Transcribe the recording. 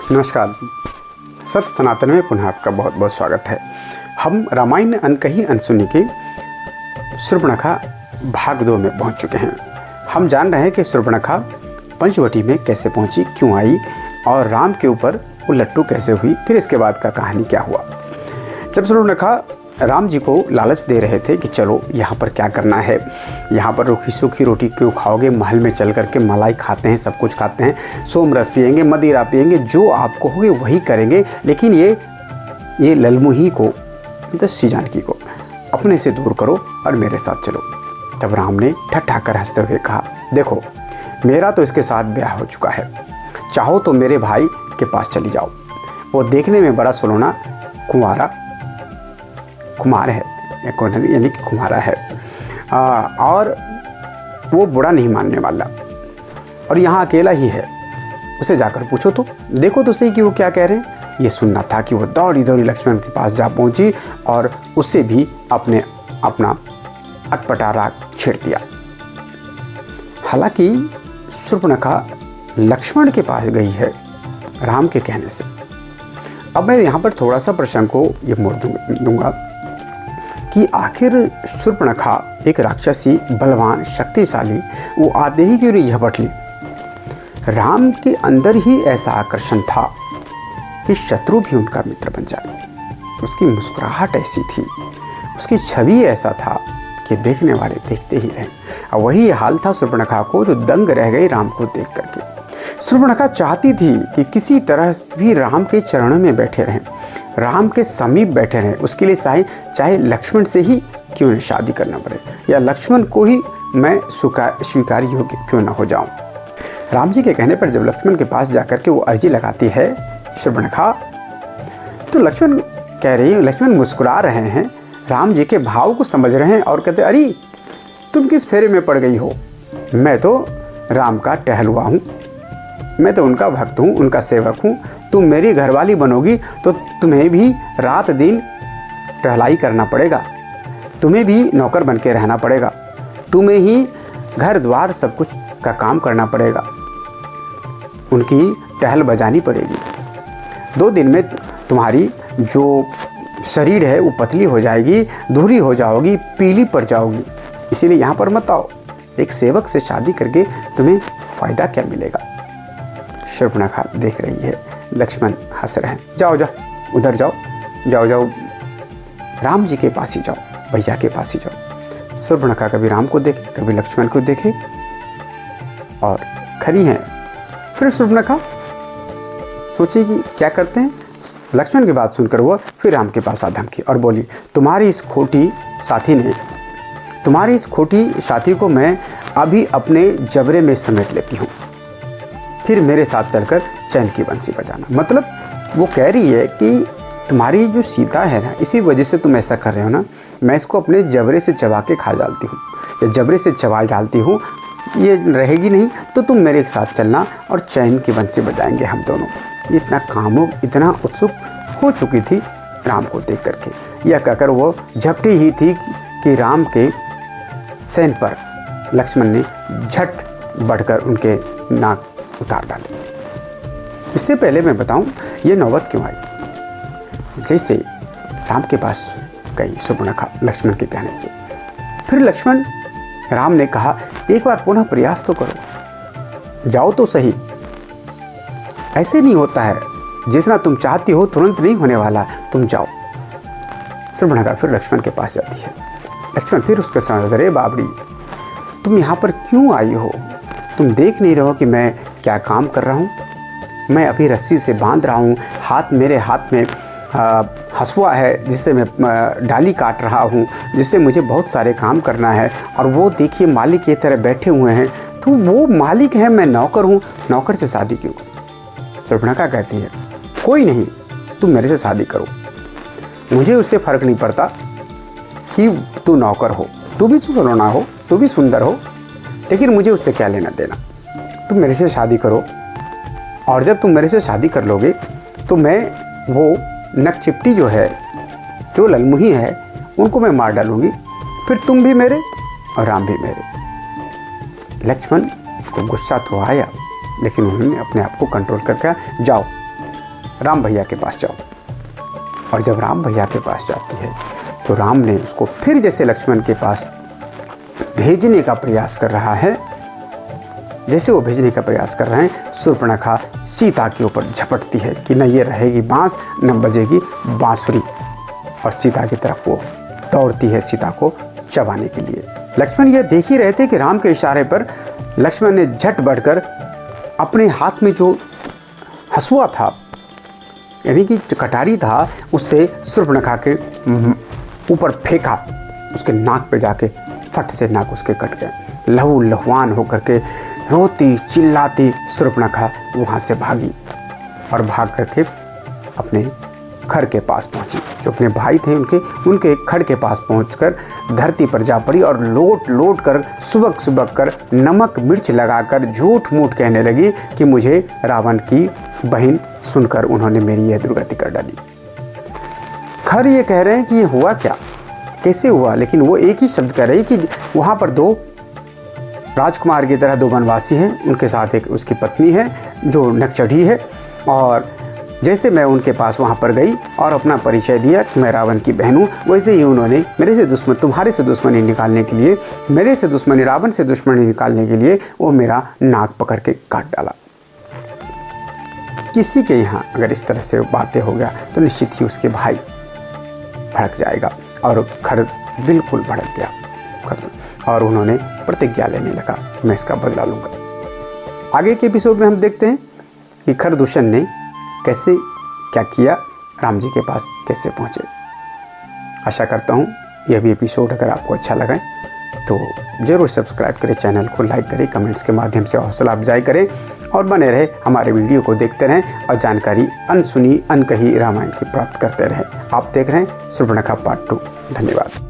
नमस्कार। सत्य सनातन में पुनः आपका बहुत बहुत स्वागत है। हम रामायण अनकही अनसुनी के शूर्पणखा भाग 2 में पहुंच चुके हैं। हम जान रहे हैं कि शूर्पणखा पंचवटी में कैसे पहुंची, क्यों आई और राम के ऊपर वो लट्टू कैसे हुई, फिर इसके बाद का कहानी क्या हुआ। जब शूर्पणखा राम जी को लालच दे रहे थे कि चलो यहाँ पर क्या करना है, यहाँ पर रूखी सूखी रोटी क्यों खाओगे, महल में चल करके मलाई खाते हैं, सब कुछ खाते हैं, सोमरस पिएंगे, मदिरा पिएंगे, जो आप कहोगे वही करेंगे, लेकिन ये ललमुही को मतलब श्री जानकी को अपने से दूर करो और मेरे साथ चलो। तब राम ने ठट्ठा कर हंसते हुए कहा, देखो मेरा तो इसके साथ ब्याह हो चुका है, चाहो तो मेरे भाई के पास चली जाओ, वो देखने में बड़ा सुलोना कुमार है, यानी कि कुमारा है, और वो बुरा नहीं मानने वाला, और यहाँ अकेला ही है, उसे जाकर पूछो तो, देखो तो सही कि वो क्या कह रहे हैं। ये सुनना था कि वो दौड़ी दौड़ी लक्ष्मण के पास जा पहुंची और उससे भी अपना अटपटा छेड़ दिया। हालांकि शूर्पणखा लक्ष्मण के पास गई है राम के कहने से। अब मैं यहाँ पर थोड़ा सा प्रसंग को ये मोड़ दूंगा कि आखिर शूर्पणखा एक राक्षसी, बलवान, शक्तिशाली, वो आते ही क्यों नहीं झपट ली। राम के अंदर ही ऐसा आकर्षण था कि शत्रु भी उनका मित्र बन जाए। उसकी मुस्कुराहट ऐसी थी, उसकी छवि ऐसा था कि देखने वाले देखते ही रहे। और वही हाल था शूर्पणखा को, जो दंग रह गई राम को देख करके। शूर्पणखा चाहती थी कि किसी तरह भी राम के चरणों में बैठे रहें, राम के समीप बैठे रहें। उसके लिए चाहे लक्ष्मण से ही क्यों न शादी करना पड़े, या लक्ष्मण को ही मैं स्वीकार्य योग्य क्यों न हो जाऊं। राम जी के कहने पर जब लक्ष्मण के पास जाकर के वो अर्जी लगाती है शूर्पणखा, तो लक्ष्मण कह रही है, लक्ष्मण मुस्कुरा रहे हैं, राम जी के भाव को समझ रहे हैं और कहते, अरे तुम किस फेरे में पड़ गई हो, मैं तो राम का टहलुआ हूँ, मैं तो उनका भक्त हूँ, उनका सेवक हूँ। तुम मेरी घरवाली बनोगी तो तुम्हें भी रात दिन टहलाई करना पड़ेगा, तुम्हें भी नौकर बन के रहना पड़ेगा, तुम्हें ही घर द्वार सब कुछ का काम करना पड़ेगा, उनकी टहल बजानी पड़ेगी। 2 दिन में तुम्हारी जो शरीर है वो पतली हो जाएगी, धुरी हो जाओगी, पीली पड़ जाओगी, इसीलिए यहाँ पर मत आओ। एक सेवक से शादी करके तुम्हें फ़ायदा क्या मिलेगा। शूर्पणखा देख रही है, लक्ष्मण हंस रहे हैं, जाओ उधर जाओ, राम जी के पास ही जाओ, भैया के पास ही जाओ। शूर्पणखा कभी राम को देखे, कभी लक्ष्मण को देखे और खड़ी हैं। फिर शूर्पणखा सोचेगी क्या करते हैं। लक्ष्मण की बात सुनकर वो फिर राम के पास आ धमकी और बोली, तुम्हारी इस खोटी साथी को मैं अभी अपने जबरे में समेट लेती हूँ, फिर मेरे साथ चलकर चैन की बंसी बजाना। मतलब वो कह रही है कि तुम्हारी जो सीता है ना, इसी वजह से तुम ऐसा कर रहे हो ना, मैं इसको अपने जबरे से चबा के खा डालती हूँ, या जबरे से चबा डालती हूँ, ये रहेगी नहीं, तो तुम मेरे साथ चलना और चैन की बंसी बजाएंगे हम दोनों। इतना कामुक, इतना उत्सुक हो चुकी थी राम को देख करके। यह कहकर वो झपटी ही थी कि राम के सैन पर लक्ष्मण ने झट बढ़कर उनके नाक उतार डाले। इससे पहले मैं बताऊं ये नौबत क्यों आई। जैसे राम के पास गई शूर्पणखा लक्ष्मण के कहने से, फिर राम ने कहा, एक बार पुनः प्रयास तो करो, जाओ तो सही, ऐसे नहीं होता है, जितना तुम चाहती हो तुरंत नहीं होने वाला, तुम जाओ। शूर्पणखा फिर लक्ष्मण के पास जाती है। लक्ष्मण फिर उसके सामने, अरे बाबरी, तुम यहाँ पर क्यों आई हो, तुम देख नहीं रहे हो कि मैं क्या काम कर रहा हूँ। मैं अभी रस्सी से बांध रहा हूँ, मेरे हाथ में हंसुआ है जिससे मैं डाली काट रहा हूँ, जिससे मुझे बहुत सारे काम करना है, और वो देखिए मालिक की तरह बैठे हुए हैं, तो वो मालिक है, मैं नौकर हूँ, नौकर से शादी क्यों। शूर्पणखा कहती है, कोई नहीं, तुम मेरे से शादी करो, मुझे उससे फ़र्क नहीं पड़ता कि तू नौकर हो, तू भी सुलोना हो, तू भी सुंदर हो, लेकिन मुझे उससे क्या लेना देना। तुम मेरे से शादी करो, और जब तुम मेरे से शादी कर लोगे तो मैं वो नकचिपटी जो है, जो ललमुही है, उनको मैं मार डालूंगी, फिर तुम भी मेरे और राम भी मेरे। लक्ष्मण को गुस्सा तो आया, लेकिन उन्होंने अपने आप को कंट्रोल करके, जाओ राम भैया के पास जाओ। और जब राम भैया के पास जाती है तो राम ने उसको फिर जैसे लक्ष्मण के पास भेजने का प्रयास कर रहा है, जैसे वो भेजने का प्रयास कर रहे हैं, शूर्पणखा सीता के ऊपर झपटती है कि न ये रहेगी बांस न बजेगी बांसुरी, और सीता की तरफ वो दौड़ती है सीता को चबाने के लिए। लक्ष्मण ये देख ही रहे थे कि राम के इशारे पर लक्ष्मण ने झट बढ़कर अपने हाथ में जो हंसुआ था, यानी कि कटारी था, उससे शूर्पणखा के ऊपर फेंका। उसके नाक पे जाके फट से नाक उसके कट गए। लहू लहवान होकर के रोती चिल्लाती शूर्पणखा वहाँ से भागी और भाग करके अपने घर के पास पहुँची। जो अपने भाई थे उनके घर के पास पहुंचकर धरती पर जा पड़ी और लोट लोट कर सुबक सुबक कर नमक मिर्च लगाकर झूठ मूठ कहने लगी कि मुझे रावण की बहन सुनकर उन्होंने मेरी यह दुर्गति कर डाली। खर ये कह रहे हैं कि ये हुआ क्या, कैसे हुआ, लेकिन वो एक ही शब्द कह रही कि वहाँ पर दो राजकुमार की तरह दो वनवासी हैं, उनके साथ एक उसकी पत्नी है जो नकचढ़ी है, और जैसे मैं उनके पास वहाँ पर गई और अपना परिचय दिया कि मैं रावण की बहन हूँ, वैसे ही उन्होंने मेरे से तुम्हारे से दुश्मनी निकालने के लिए, मेरे से दुश्मनी रावण से दुश्मनी निकालने के लिए वो मेरा नाक पकड़ के काट डाला। किसी के यहाँ अगर इस तरह से बातें हो गया तो निश्चित ही उसके भाई भड़क जाएगा, और खर बिल्कुल भड़क गया और उन्होंने प्रतिज्ञा लेने लगा कि मैं इसका बदला लूँगा। आगे के एपिसोड में हम देखते हैं कि खरदूषण ने कैसे क्या किया, राम जी के पास कैसे पहुँचे। आशा करता हूँ यह भी एपिसोड अगर आपको अच्छा लगा तो ज़रूर सब्सक्राइब करें, चैनल को लाइक करें, कमेंट्स के माध्यम से हौसला अफजाई करें और बने रहे हमारे वीडियो को देखते रहें और जानकारी अनसुनी अनकही रामायण की प्राप्त करते रहें। आप देख रहे हैं शूर्पणखा पार्ट 2। धन्यवाद।